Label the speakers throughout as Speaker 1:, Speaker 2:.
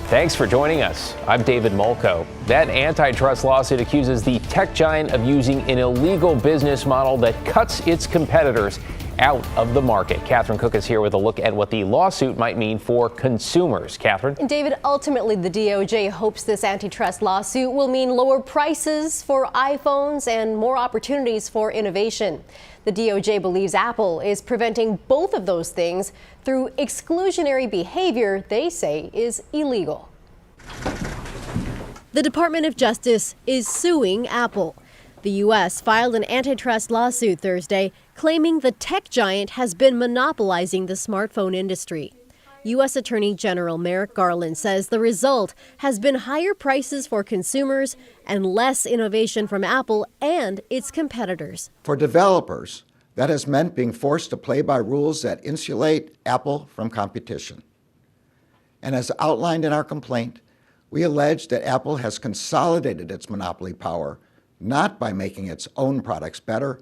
Speaker 1: Thanks for joining us. I'm David Molko. That antitrust lawsuit accuses the tech giant of using an illegal business model that cuts its competitors out of the market. Catherine Cook is here with a look at what the lawsuit might mean for consumers. Catherine?
Speaker 2: And David, ultimately the DOJ hopes this antitrust lawsuit will mean lower prices for iPhones and more opportunities for innovation. The DOJ believes Apple is preventing both of those things through exclusionary behavior they say is illegal. The Department of Justice is suing Apple. The U.S. filed an antitrust lawsuit Thursday claiming the tech giant has been monopolizing the smartphone industry. U.S. Attorney General Merrick Garland says the result has been higher prices for consumers and less innovation from Apple and its competitors.
Speaker 3: For developers, that has meant being forced to play by rules that insulate Apple from competition. And as outlined in our complaint, we allege that Apple has consolidated its monopoly power not by making its own products better,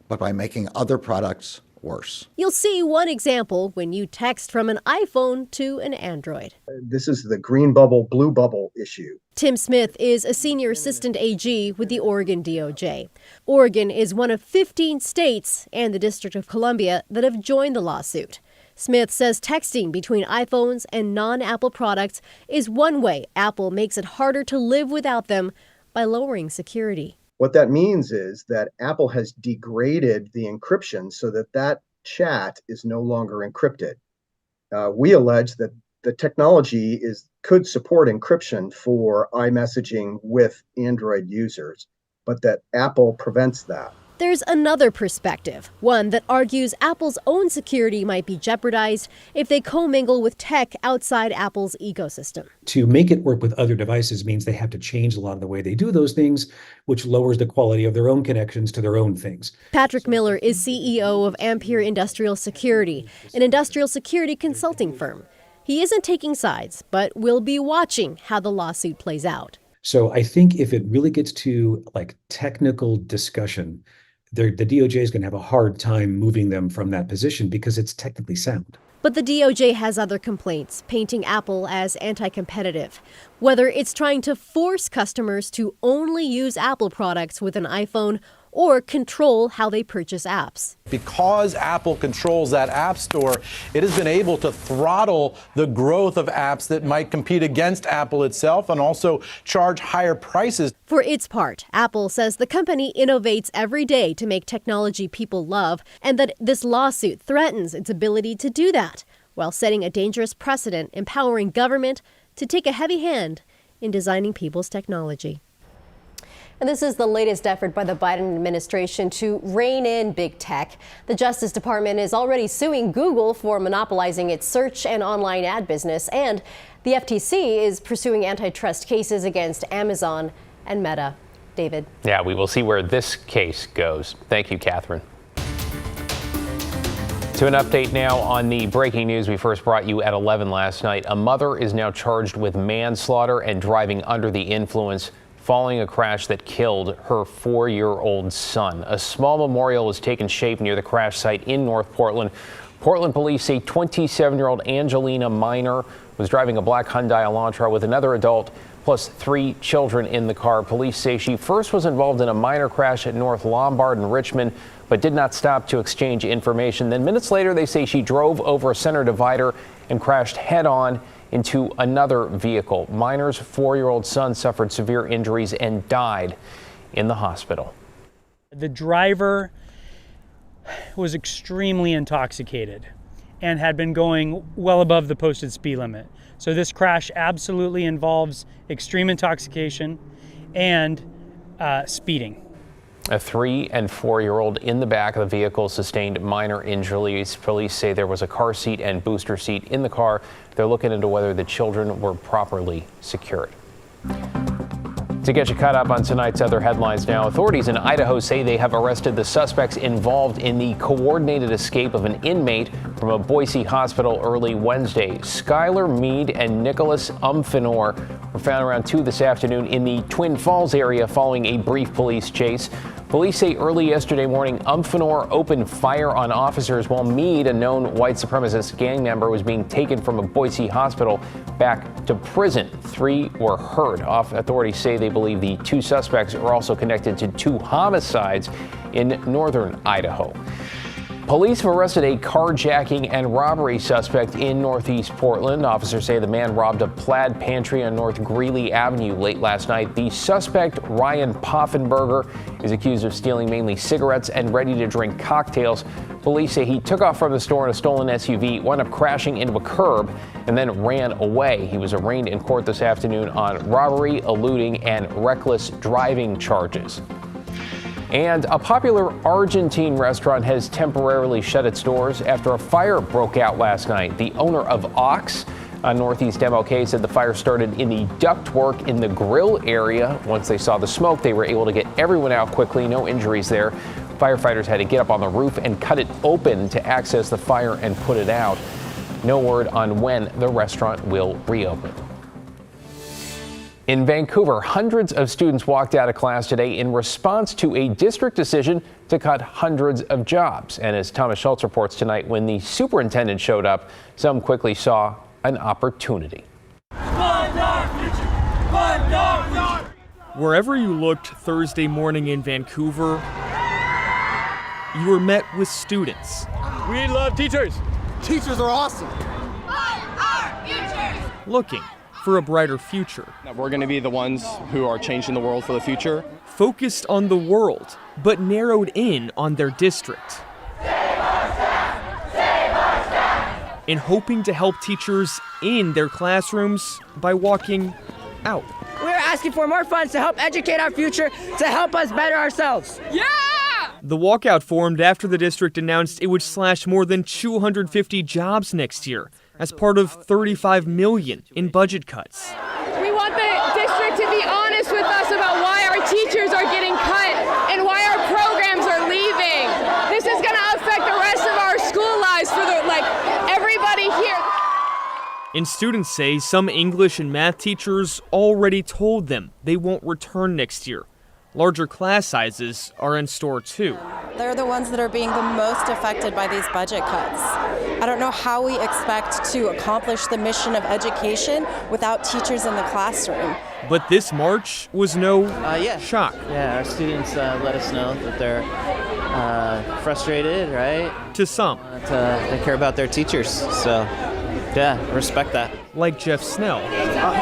Speaker 3: but by making other products worse.
Speaker 2: You'll see one example when you text from an iPhone to an Android.
Speaker 4: This is the green bubble, blue bubble issue.
Speaker 2: Tim Smith is a senior assistant AG with the Oregon DOJ. Oregon is one of 15 states and the District of Columbia that have joined the lawsuit. Smith says texting between iPhones and non-Apple products is one way Apple makes it harder to live without them by lowering security.
Speaker 4: What that means is that Apple has degraded the encryption so that that chat is no longer encrypted. We allege that the technology could support encryption for iMessaging with Android users, but that Apple prevents that.
Speaker 2: There's another perspective, one that argues Apple's own security might be jeopardized if they commingle with tech outside Apple's ecosystem.
Speaker 5: To make it work with other devices means they have to change a lot of the way they do those things, which lowers the quality of their own connections to their own things.
Speaker 2: Patrick Miller is CEO of Ampere Industrial Security, an industrial security consulting firm. He isn't taking sides, but will be watching how the lawsuit plays out.
Speaker 5: So I think if it really gets to technical discussion, the DOJ is going to have a hard time moving them from that position because it's technically sound.
Speaker 2: But the DOJ has other complaints, painting Apple as anti-competitive. Whether it's trying to force customers to only use Apple products with an iPhone or control how they purchase apps.
Speaker 6: Because Apple controls that app store, it has been able to throttle the growth of apps that might compete against Apple itself and also charge higher prices.
Speaker 2: For its part, Apple says the company innovates every day to make technology people love, and that this lawsuit threatens its ability to do that, while setting a dangerous precedent empowering government to take a heavy hand in designing people's technology. And this is the latest effort by the Biden administration to rein in big tech. The Justice Department is already suing Google for monopolizing its search and online ad business, and the FTC is pursuing antitrust cases against Amazon and Meta. David?
Speaker 1: Yeah, we will see where this case goes. Thank you, Catherine. To an update now on the breaking news we first brought you at 11 last night. A mother is now charged with manslaughter and driving under the influence following a crash that killed her 4-year-old son. A small memorial has taken shape near the crash site in North Portland. Portland police say 27-year-old Angelina Minor was driving a black Hyundai Elantra with another adult plus 3 children in the car. Police say she first was involved in a minor crash at North Lombard in Richmond, but did not stop to exchange information. Then minutes later, they say she drove over a center divider and crashed head-on into another vehicle. Minor's 4-year-old son suffered severe injuries and died in the hospital.
Speaker 7: The driver was extremely intoxicated and had been going well above the posted speed limit. So this crash absolutely involves extreme intoxication and speeding.
Speaker 1: A 3- and 4-year-old in the back of the vehicle sustained minor injuries. Police say there was a car seat and booster seat in the car. They're looking into whether the children were properly secured. To get you caught up on tonight's other headlines now, authorities in Idaho say they have arrested the suspects involved in the coordinated escape of an inmate from a Boise hospital early Wednesday. Skylar Mead and Nicholas Umfinor were found around 2 this afternoon in the Twin Falls area following a brief police chase. Police say early yesterday morning, Umphenor opened fire on officers while Meade, a known white supremacist gang member, was being taken from a Boise hospital back to prison. 3 were hurt. Authorities say they believe the 2 suspects are also connected to 2 homicides in northern Idaho. Police have arrested a carjacking and robbery suspect in northeast Portland. Officers say the man robbed a Plaid pantry on North Greeley Avenue late last night. The suspect, Ryan Poffenberger, is accused of stealing mainly cigarettes and ready-to-drink cocktails. Police say he took off from the store in a stolen SUV, wound up crashing into a curb, and then ran away. He was arraigned in court this afternoon on robbery, eluding, and reckless driving charges. And a popular Argentine restaurant has temporarily shut its doors after a fire broke out last night. The owner of Ox on Northeast MLK said the fire started in the ductwork in the grill area. Once they saw the smoke, they were able to get everyone out quickly. No injuries there. Firefighters had to get up on the roof and cut it open to access the fire and put it out. No word on when the restaurant will reopen. In Vancouver, hundreds of students walked out of class today in response to a district decision to cut hundreds of jobs. And as Thomas Schultz reports tonight, when the superintendent showed up, some quickly saw an opportunity.
Speaker 8: Wherever you looked Thursday morning in Vancouver, you were met with students.
Speaker 9: We love teachers.
Speaker 10: Teachers are awesome.
Speaker 8: Looking for a brighter future.
Speaker 9: We're going to be the ones who are changing the world for the future.
Speaker 8: Focused on the world, but narrowed in on their district. And hoping to help teachers in their classrooms by walking out.
Speaker 11: We're asking for more funds to help educate our future, to help us better ourselves. Yeah!
Speaker 8: The walkout formed after the district announced it would slash more than 250 jobs next year as part of $35 million in budget cuts.
Speaker 12: We want the district to be honest with us about why our teachers are getting cut and why our programs are leaving. This is going to affect the rest of our school lives for everybody here.
Speaker 8: And students say some English and math teachers already told them they won't return next year. Larger class sizes are in store too.
Speaker 13: They're the ones that are being the most affected by these budget cuts. I don't know how we expect to accomplish the mission of education without teachers in the classroom.
Speaker 8: But this march was no shock.
Speaker 14: Yeah, our students let us know that they're frustrated, right?
Speaker 8: To some.
Speaker 14: They care about their teachers, so yeah, respect that.
Speaker 8: Like Jeff Snell.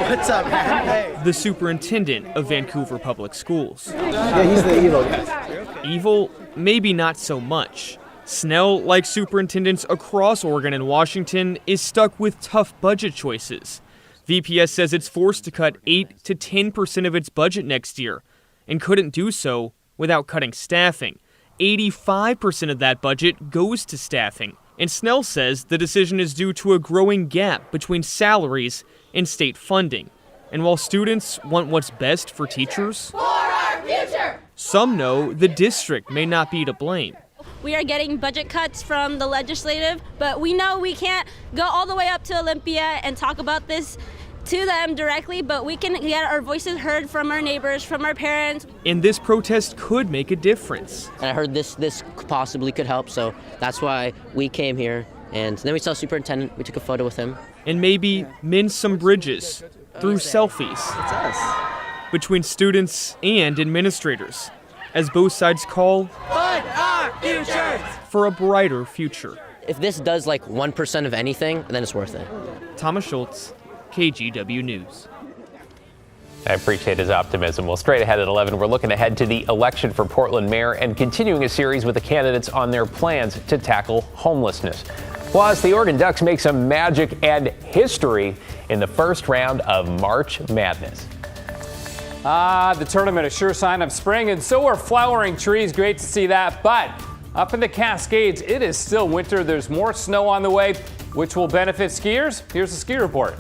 Speaker 10: What's up, man? Hey.
Speaker 8: The superintendent of Vancouver Public Schools.
Speaker 10: Yeah, he's the evil guy.
Speaker 8: Evil? Maybe not so much. Snell, like superintendents across Oregon and Washington, is stuck with tough budget choices. VPS says it's forced to cut 8 to 10% of its budget next year, and couldn't do so without cutting staffing. 85% of that budget goes to staffing. And Snell says the decision is due to a growing gap between salaries and state funding. And while students want what's best for teachers,
Speaker 12: For our future!
Speaker 8: Some know the district may not be to blame.
Speaker 15: We are getting budget cuts from the legislative, but we know we can't go all the way up to Olympia and talk about this to them directly, but we can get our voices heard from our neighbors, from our parents.
Speaker 8: And this protest could make a difference.
Speaker 16: And I heard this possibly could help, so that's why we came here. And then we saw superintendent, we took a photo with him.
Speaker 8: And maybe mend some bridges through selfies.
Speaker 16: It's us.
Speaker 8: Between students and administrators, as both sides call
Speaker 11: Fund our future!
Speaker 8: For a brighter future.
Speaker 16: If this does like 1% of anything, then it's worth it.
Speaker 8: Thomas Schultz, KGW News.
Speaker 1: I appreciate his optimism. Well, straight ahead at 11, we're looking ahead to the election for Portland mayor and continuing a series with the candidates on their plans to tackle homelessness. Plus, the Oregon Ducks make some magic and history in the first round of March Madness.
Speaker 17: The tournament, a sure sign of spring, and so are flowering trees. Great to see that. But up in the Cascades, it is still winter. There's more snow on the way, which will benefit skiers. Here's the ski report.